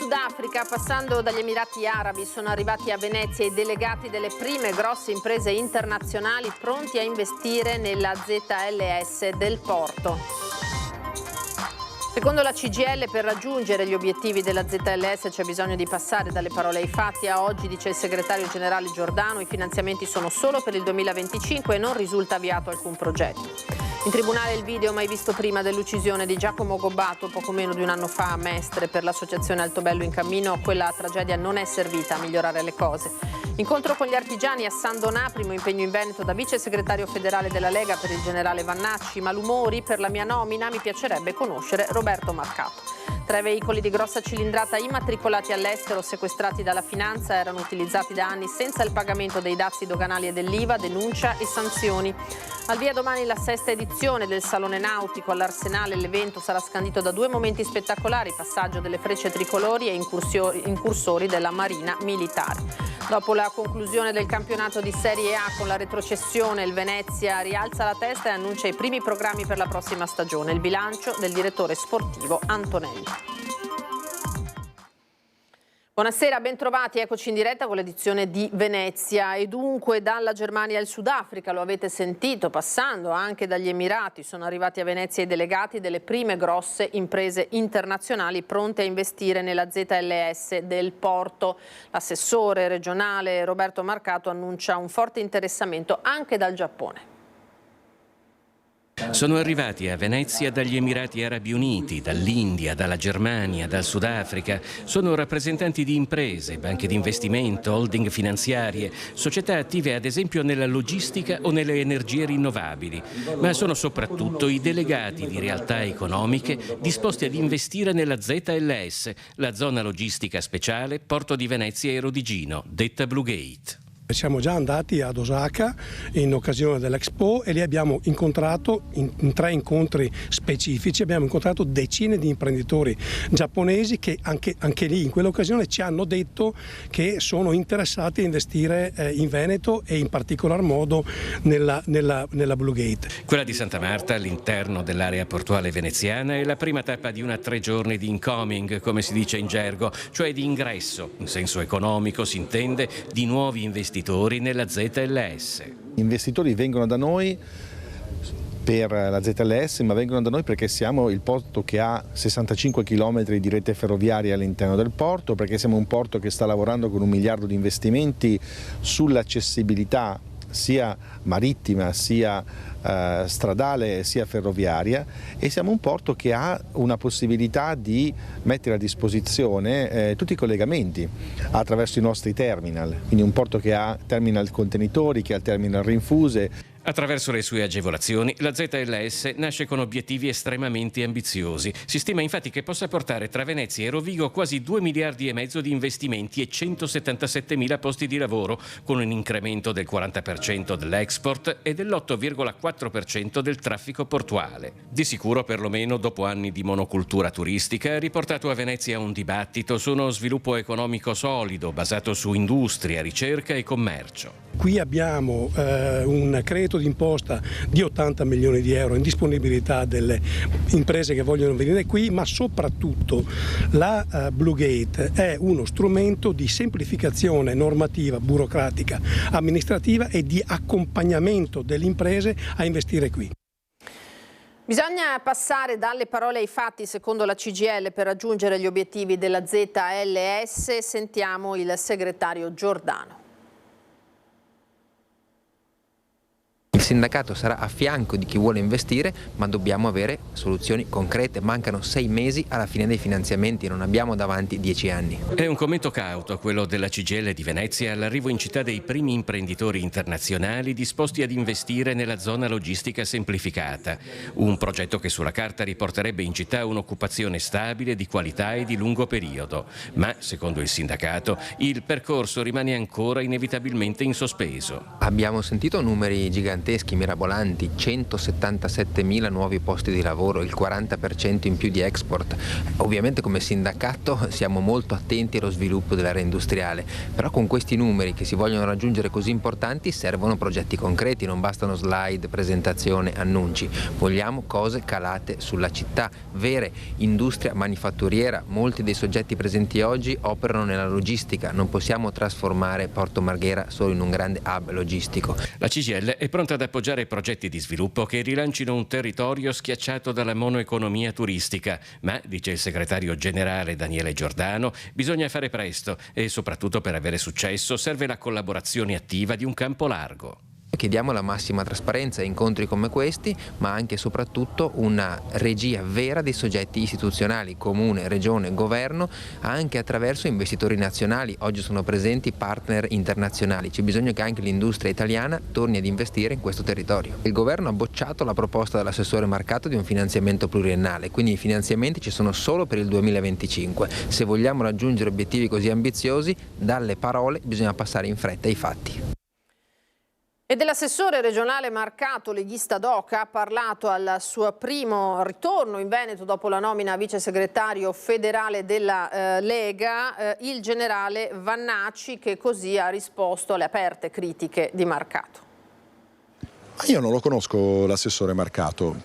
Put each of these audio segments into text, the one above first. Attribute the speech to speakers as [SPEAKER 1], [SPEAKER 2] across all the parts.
[SPEAKER 1] Sudafrica, passando dagli Emirati Arabi, sono arrivati a Venezia i delegati delle prime grosse imprese internazionali pronti a investire nella ZLS del porto. Secondo la CGIL, per raggiungere gli obiettivi della ZLS c'è bisogno di passare dalle parole ai fatti. A oggi, dice il segretario generale Giordano, i finanziamenti sono solo per il 2025 e non risulta avviato alcun progetto. In tribunale il video mai visto prima dell'uccisione di Giacomo Gobbato poco meno di un anno fa a Mestre. Per l'associazione Altobello in Cammino quella tragedia non è servita a migliorare le cose. Incontro con gli artigiani a San Donà, primo impegno in Veneto da vice segretario federale della Lega per il generale Vannacci. Malumori per la mia nomina, mi piacerebbe conoscere Roberto Marcato. 3 veicoli di grossa cilindrata immatricolati all'estero, sequestrati dalla finanza, erano utilizzati da anni senza il pagamento dei dazi doganali e dell'IVA, denuncia e sanzioni. Al via domani la 6ª edizione del Salone Nautico all'Arsenale. L'evento sarà scandito da 2 momenti spettacolari: passaggio delle frecce tricolori e incursori della Marina Militare. Dopo la conclusione del campionato di Serie A con la retrocessione, il Venezia rialza la testa e annuncia i primi programmi per la prossima stagione. Il bilancio del direttore sportivo Antonelli. Buonasera, bentrovati, eccoci in diretta con l'edizione di Venezia e dunque dalla Germania al Sudafrica, lo avete sentito, passando anche dagli Emirati, sono arrivati a Venezia i delegati delle prime grosse imprese internazionali pronte a investire nella ZLS del porto. L'assessore regionale Roberto Marcato annuncia un forte interessamento anche dal Giappone.
[SPEAKER 2] Sono arrivati a Venezia dagli Emirati Arabi Uniti, dall'India, dalla Germania, dal Sudafrica. Sono rappresentanti di imprese, banche di investimento, holding finanziarie, società attive ad esempio nella logistica o nelle energie rinnovabili. Ma sono soprattutto i delegati di realtà economiche disposti ad investire nella ZLS, la zona logistica speciale Porto di Venezia e Rodigino, detta Blue Gate.
[SPEAKER 3] Siamo già andati ad Osaka in occasione dell'Expo e lì abbiamo incontrato, in 3 incontri specifici, abbiamo incontrato decine di imprenditori giapponesi che anche lì in quell'occasione ci hanno detto che sono interessati a investire in Veneto e in particolar modo nella Blue Gate.
[SPEAKER 2] Quella di Santa Marta, all'interno dell'area portuale veneziana, è la prima tappa di una 3 giorni di incoming, come si dice in gergo, cioè di ingresso, in senso economico si intende, di nuovi investitori nella ZLS.
[SPEAKER 4] Gli investitori vengono da noi per la ZLS, ma vengono da noi perché siamo il porto che ha 65 km di rete ferroviaria all'interno del porto, perché siamo un porto che sta lavorando con 1 miliardo di investimenti sull'accessibilità sia marittima, sia stradale, sia ferroviaria, e siamo un porto che ha una possibilità di mettere a disposizione tutti i collegamenti attraverso i nostri terminal, quindi un porto che ha terminal contenitori, che ha terminal rinfuse.
[SPEAKER 2] Attraverso le sue agevolazioni, la ZLS nasce con obiettivi estremamente ambiziosi. Si stima infatti che possa portare tra Venezia e Rovigo quasi 2,5 miliardi di investimenti e 177.000 posti di lavoro, con un incremento del 40% dell'export e dell'8,4% del traffico portuale. Di sicuro, perlomeno dopo anni di monocultura turistica, ha riportato a Venezia un dibattito su uno sviluppo economico solido, basato su industria, ricerca e commercio.
[SPEAKER 3] Qui abbiamo un credito d'imposta di 80 milioni di euro in disponibilità delle imprese che vogliono venire qui, ma soprattutto la Blue Gate è uno strumento di semplificazione normativa, burocratica, amministrativa e di accompagnamento delle imprese a investire qui.
[SPEAKER 1] Bisogna passare dalle parole ai fatti, secondo la CGIL, per raggiungere gli obiettivi della ZLS. Sentiamo il segretario Giordano.
[SPEAKER 5] Il sindacato sarà a fianco di chi vuole investire, ma dobbiamo avere soluzioni concrete. Mancano 6 mesi alla fine dei finanziamenti, non abbiamo davanti 10 anni.
[SPEAKER 2] È un commento cauto quello della CGIL di Venezia all'arrivo in città dei primi imprenditori internazionali disposti ad investire nella zona logistica semplificata. Un progetto che sulla carta riporterebbe in città un'occupazione stabile, di qualità e di lungo periodo. Ma, secondo il sindacato, il percorso rimane ancora inevitabilmente in sospeso.
[SPEAKER 5] Abbiamo sentito numeri giganteschi tedeschi mirabolanti, 177.000 nuovi posti di lavoro, il 40% in più di export. Ovviamente come sindacato siamo molto attenti allo sviluppo dell'area industriale, però con questi numeri che si vogliono raggiungere così importanti servono progetti concreti, non bastano slide, presentazione, annunci. Vogliamo cose calate sulla città, vere, industria manifatturiera. Molti dei soggetti presenti oggi operano nella logistica, non possiamo trasformare Porto Marghera solo in un grande hub logistico.
[SPEAKER 2] La CGIL è pronta ad appoggiare progetti di sviluppo che rilancino un territorio schiacciato dalla monoeconomia turistica, ma, dice il segretario generale Daniele Giordano, bisogna fare presto e soprattutto per avere successo serve la collaborazione attiva di un campo largo.
[SPEAKER 5] Chiediamo la massima trasparenza, incontri come questi, ma anche e soprattutto una regia vera dei soggetti istituzionali, comune, regione, governo, anche attraverso investitori nazionali. Oggi sono presenti partner internazionali, c'è bisogno che anche l'industria italiana torni ad investire in questo territorio. Il governo ha bocciato la proposta dell'assessore Marcato di un finanziamento pluriennale, quindi i finanziamenti ci sono solo per il 2025. Se vogliamo raggiungere obiettivi così ambiziosi, dalle parole bisogna passare in fretta ai fatti.
[SPEAKER 1] E dell'assessore regionale Marcato, leghista Doca, ha parlato al suo primo ritorno in Veneto dopo la nomina a vice segretario federale della Lega, il generale Vannacci, che così ha risposto alle aperte critiche di Marcato.
[SPEAKER 6] Io non lo conosco l'assessore Marcato,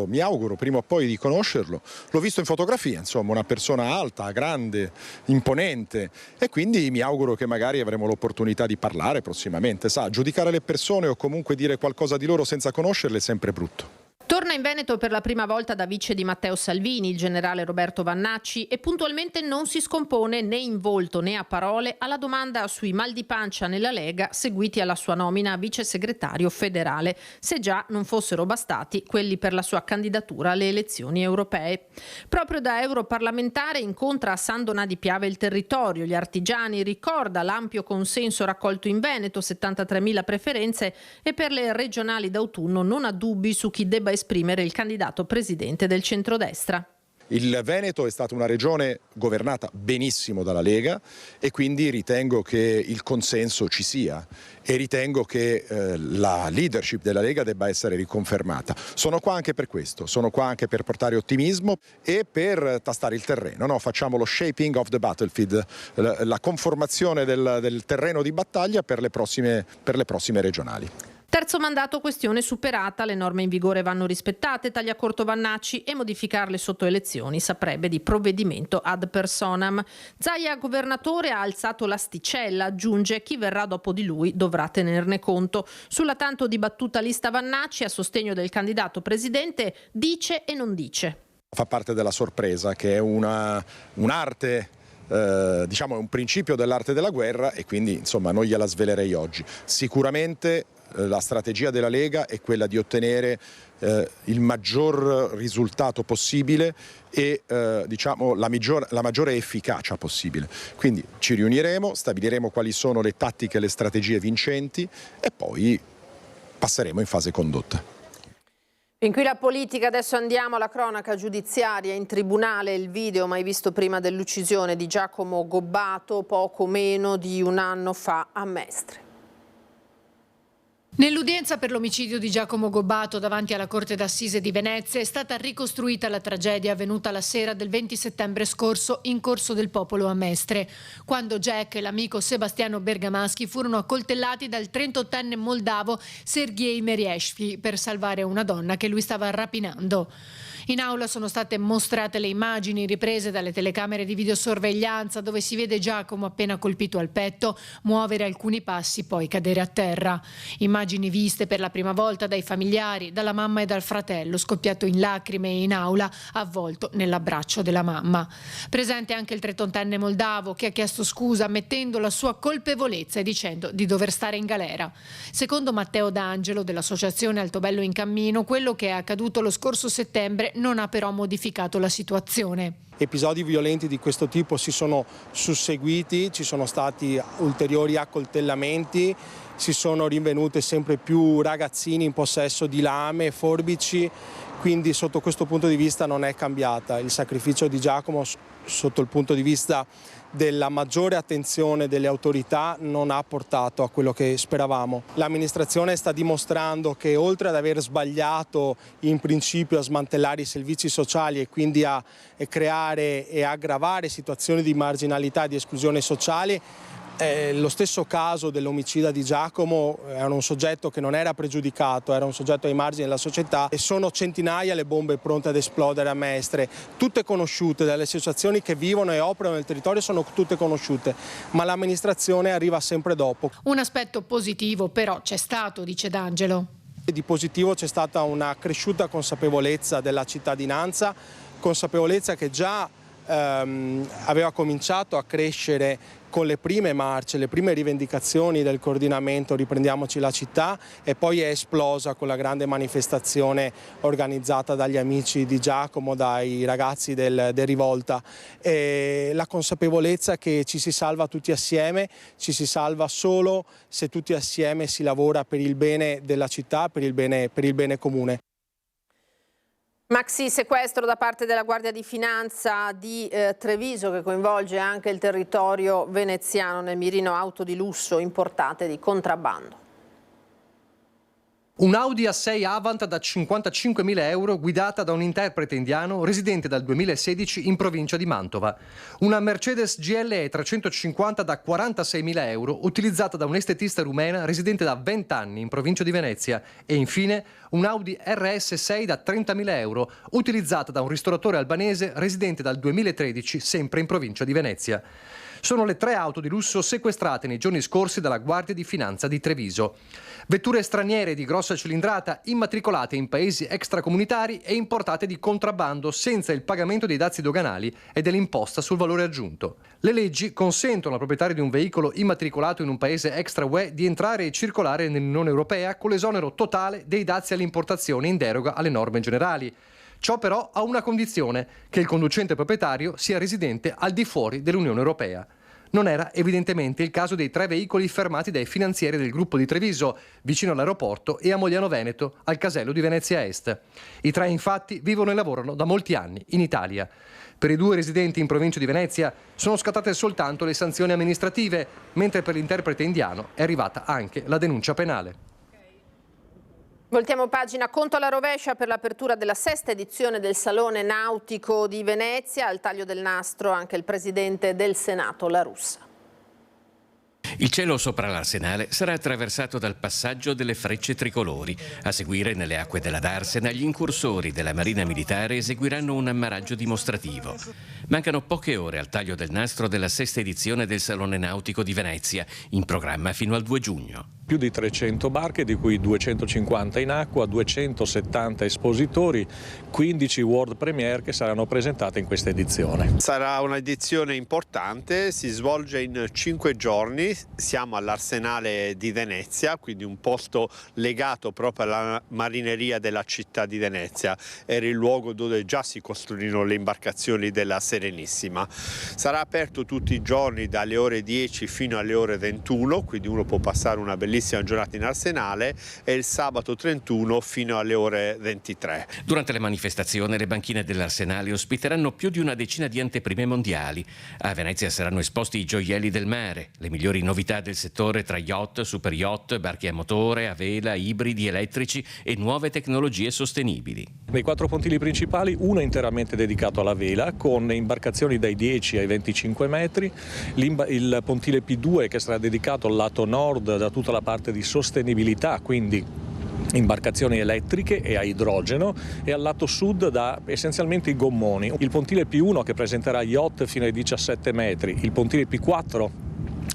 [SPEAKER 6] mi auguro prima o poi di conoscerlo. L'ho visto in fotografia, insomma, una persona alta, grande, imponente, e quindi mi auguro che magari avremo l'opportunità di parlare prossimamente. Sa, giudicare le persone o comunque dire qualcosa di loro senza conoscerle è sempre brutto.
[SPEAKER 1] Torna in Veneto per la prima volta da vice di Matteo Salvini il generale Roberto Vannacci e puntualmente non si scompone né in volto né a parole alla domanda sui mal di pancia nella Lega seguiti alla sua nomina a vice segretario federale, se già non fossero bastati quelli per la sua candidatura alle elezioni europee. Proprio da europarlamentare incontra a San Donà di Piave il territorio, gli artigiani, ricorda l'ampio consenso raccolto in Veneto, 73.000 preferenze, e per le regionali d'autunno non ha dubbi su chi debba esprimere il candidato presidente del centrodestra.
[SPEAKER 6] Il Veneto è stata una regione governata benissimo dalla Lega e quindi ritengo che il consenso ci sia e ritengo che la leadership della Lega debba essere riconfermata. Sono qua anche per questo, sono qua anche per portare ottimismo e per tastare il terreno. No? Facciamo lo shaping of the battlefield, la conformazione del terreno di battaglia per le prossime regionali.
[SPEAKER 1] Terzo mandato, questione superata, le norme in vigore vanno rispettate, taglia corto Vannacci, e modificarle sotto elezioni saprebbe di provvedimento ad personam. Zaia governatore ha alzato l'asticella, aggiunge chi verrà dopo di lui dovrà tenerne conto. Sulla tanto dibattuta lista Vannacci a sostegno del candidato presidente dice e non dice.
[SPEAKER 6] Fa parte della sorpresa, che è un'arte, diciamo è un principio dell'arte della guerra, e quindi insomma non gliela svelerei oggi. Sicuramente la strategia della Lega è quella di ottenere il maggior risultato possibile e diciamo la maggiore efficacia possibile. Quindi ci riuniremo, stabiliremo quali sono le tattiche e le strategie vincenti e poi passeremo in fase condotta.
[SPEAKER 1] Fin qui la politica, adesso andiamo alla cronaca giudiziaria. In tribunale il video mai visto prima dell'uccisione di Giacomo Gobbato poco meno di un anno fa a Mestre.
[SPEAKER 7] Nell'udienza per l'omicidio di Giacomo Gobbato davanti alla Corte d'Assise di Venezia è stata ricostruita la tragedia avvenuta la sera del 20 settembre scorso in Corso del Popolo a Mestre, quando Jack e l'amico Sebastiano Bergamaschi furono accoltellati dal 38enne moldavo Sergej Merieshvili per salvare una donna che lui stava rapinando. In aula sono state mostrate le immagini riprese dalle telecamere di videosorveglianza dove si vede Giacomo appena colpito al petto muovere alcuni passi poi cadere a terra. Immagini viste per la prima volta dai familiari, dalla mamma e dal fratello scoppiato in lacrime in aula avvolto nell'abbraccio della mamma. Presente anche il 38enne moldavo che ha chiesto scusa ammettendo la sua colpevolezza e dicendo di dover stare in galera. Secondo Matteo D'Angelo dell'associazione Altobello in Cammino, quello che è accaduto lo scorso settembre non ha però modificato la situazione.
[SPEAKER 8] Episodi violenti di questo tipo si sono susseguiti, ci sono stati ulteriori accoltellamenti, si sono rinvenute sempre più ragazzini in possesso di lame e forbici quindi sotto questo punto di vista non è cambiata. Il sacrificio di Giacomo sotto il punto di vista della maggiore attenzione delle autorità non ha portato a quello che speravamo. L'amministrazione sta dimostrando che oltre ad aver sbagliato in principio a smantellare i servizi sociali e quindi a creare e aggravare situazioni di marginalità e di esclusione sociale, lo stesso caso dell'omicida di Giacomo era un soggetto che non era pregiudicato, era un soggetto ai margini della società e sono centinaia le bombe pronte ad esplodere a Mestre, tutte conosciute dalle associazioni che vivono e operano nel territorio, sono tutte conosciute, ma l'amministrazione arriva sempre dopo.
[SPEAKER 7] Un aspetto positivo però c'è stato, dice D'Angelo.
[SPEAKER 8] Di positivo c'è stata una cresciuta consapevolezza della cittadinanza, consapevolezza che già aveva cominciato a crescere con le prime marce, le prime rivendicazioni del coordinamento Riprendiamoci la città, e poi è esplosa con la grande manifestazione organizzata dagli amici di Giacomo, dai ragazzi del Rivolta. E la consapevolezza che ci si salva tutti assieme, ci si salva solo se tutti assieme si lavora per il bene della città, per il bene comune.
[SPEAKER 1] Maxi sequestro da parte della Guardia di Finanza di Treviso, che coinvolge anche il territorio veneziano, nel mirino auto di lusso importate di contrabbando.
[SPEAKER 9] Un Audi A6 Avant da 55.000 euro guidata da un interprete indiano residente dal 2016 in provincia di Mantova. Una Mercedes GLE 350 da 46.000 euro utilizzata da un'estetista rumena residente da 20 anni in provincia di Venezia. E infine un Audi RS6 da 30.000 euro utilizzata da un ristoratore albanese residente dal 2013 sempre in provincia di Venezia. Sono le 3 auto di lusso sequestrate nei giorni scorsi dalla Guardia di Finanza di Treviso. Vetture straniere di grossa cilindrata immatricolate in paesi extracomunitari e importate di contrabbando senza il pagamento dei dazi doganali e dell'imposta sul valore aggiunto. Le leggi consentono al proprietario di un veicolo immatricolato in un paese extra UE di entrare e circolare nell'Unione Europea con l'esonero totale dei dazi all'importazione in deroga alle norme generali. Ciò però ha una condizione, che il conducente proprietario sia residente al di fuori dell'Unione Europea. Non era evidentemente il caso dei 3 veicoli fermati dai finanzieri del gruppo di Treviso, vicino all'aeroporto, e a Mogliano Veneto, al casello di Venezia Est. I 3 infatti vivono e lavorano da molti anni in Italia. Per i 2 residenti in provincia di Venezia sono scattate soltanto le sanzioni amministrative, mentre per l'interprete indiano è arrivata anche la denuncia penale.
[SPEAKER 1] Voltiamo pagina, conto alla rovescia per l'apertura della 6ª edizione del Salone Nautico di Venezia. Al taglio del nastro anche il presidente del Senato, La Russa.
[SPEAKER 2] Il cielo sopra l'Arsenale sarà attraversato dal passaggio delle frecce tricolori. A seguire, nelle acque della Darsena, gli incursori della Marina Militare eseguiranno un ammaraggio dimostrativo. Mancano poche ore al taglio del nastro della 6ª edizione del Salone Nautico di Venezia, in programma fino al 2 giugno.
[SPEAKER 10] Più di 300 barche, di cui 250 in acqua, 270 espositori, 15 world premiere che saranno presentate in questa edizione.
[SPEAKER 11] Sarà un'edizione importante, si svolge in 5 giorni, siamo all'Arsenale di Venezia, quindi un posto legato proprio alla marineria della città di Venezia. Era il luogo dove già si costruirono le imbarcazioni della Serenissima. Sarà aperto tutti i giorni dalle ore 10 fino alle ore 21, quindi uno può passare una bellissima giornata in Arsenale, e il sabato 31 fino alle ore 23.
[SPEAKER 2] Durante la manifestazione le banchine dell'Arsenale ospiteranno più di una decina di anteprime mondiali. A Venezia saranno esposti i gioielli del mare, le migliori novità del settore tra yacht, super yacht, barche a motore, a vela, ibridi, elettrici e nuove tecnologie sostenibili.
[SPEAKER 10] Nei 4 pontili principali, uno è interamente dedicato alla vela, con imbarcazioni dai 10 ai 25 metri, il pontile P2 che sarà dedicato al lato nord da tutta la parte di sostenibilità, quindi imbarcazioni elettriche e a idrogeno, e al lato sud da essenzialmente i gommoni. Il pontile P1 che presenterà yacht fino ai 17 metri, il pontile P4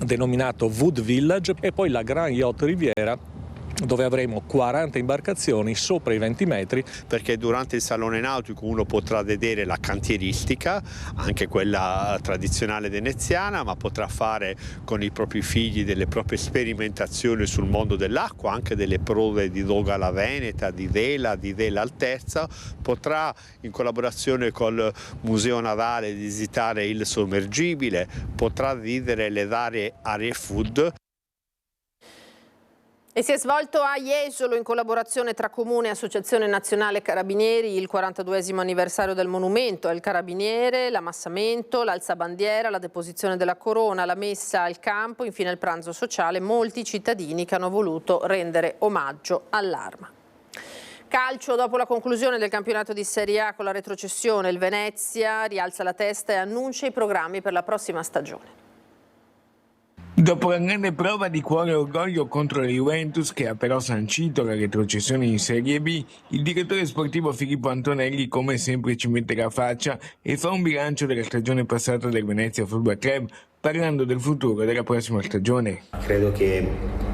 [SPEAKER 10] denominato Wood Village e poi la Grand Yacht Riviera, dove avremo 40 imbarcazioni sopra i 20 metri.
[SPEAKER 11] Perché durante il Salone Nautico uno potrà vedere la cantieristica, anche quella tradizionale veneziana, ma potrà fare con i propri figli delle proprie sperimentazioni sul mondo dell'acqua, anche delle prove di doga alla veneta, di vela altezza. Potrà, in collaborazione col Museo Navale, visitare il sommergibile, potrà vivere le varie aree food.
[SPEAKER 1] E si è svolto a Jesolo, in collaborazione tra Comune e Associazione Nazionale Carabinieri, il 42esimo anniversario del monumento al Carabiniere, l'ammassamento, l'alzabandiera, la deposizione della corona, la messa al campo, infine il pranzo sociale. Molti cittadini che hanno voluto rendere omaggio all'Arma. Calcio, dopo la conclusione del campionato di Serie A con la retrocessione, il Venezia rialza la testa e annuncia i programmi per la prossima stagione.
[SPEAKER 12] Dopo la grande prova di cuore e orgoglio contro la Juventus, che ha però sancito la retrocessione in Serie B, il direttore sportivo Filippo Antonelli come sempre ci mette la faccia e fa un bilancio della stagione passata del Venezia Football Club, parlando del futuro della prossima stagione.
[SPEAKER 13] Credo che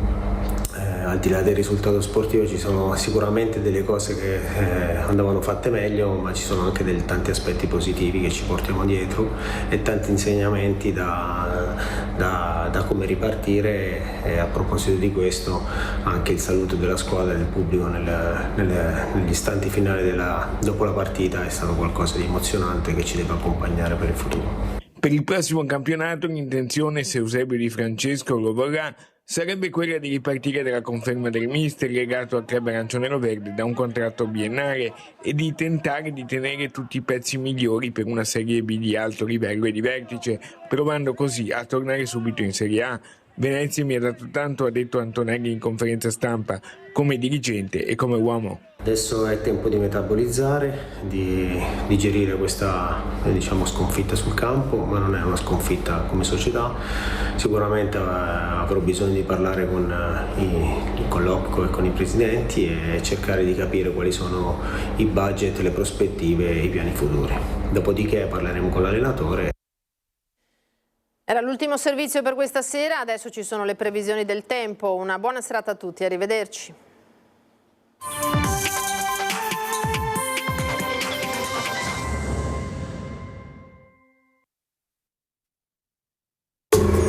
[SPEAKER 13] al di là del risultato sportivo ci sono sicuramente delle cose che andavano fatte meglio, ma ci sono anche tanti aspetti positivi che ci portiamo dietro e tanti insegnamenti da come ripartire, e a proposito di questo anche il saluto della squadra e del pubblico negli istanti finali dopo la partita è stato qualcosa di emozionante che ci deve accompagnare per il futuro.
[SPEAKER 12] Per il prossimo campionato l'intenzione, se Eusebio Di Francesco lo vorrà, sarebbe quella di ripartire dalla conferma del mister legato al club arancione-verde da un contratto biennale e di tentare di tenere tutti i pezzi migliori per una Serie B di alto livello e di vertice, provando così a tornare subito in Serie A. Venezia mi ha dato tanto, ha detto Antonelli in conferenza stampa, come dirigente e come uomo.
[SPEAKER 13] Adesso è tempo di metabolizzare, di digerire questa sconfitta sul campo, ma non è una sconfitta come società. Sicuramente avrò bisogno di parlare con il colloquio e con i presidenti e cercare di capire quali sono i budget, le prospettive e i piani futuri. Dopodiché parleremo con l'allenatore.
[SPEAKER 1] Era l'ultimo servizio per questa sera, adesso ci sono le previsioni del tempo. Una buona serata a tutti, arrivederci.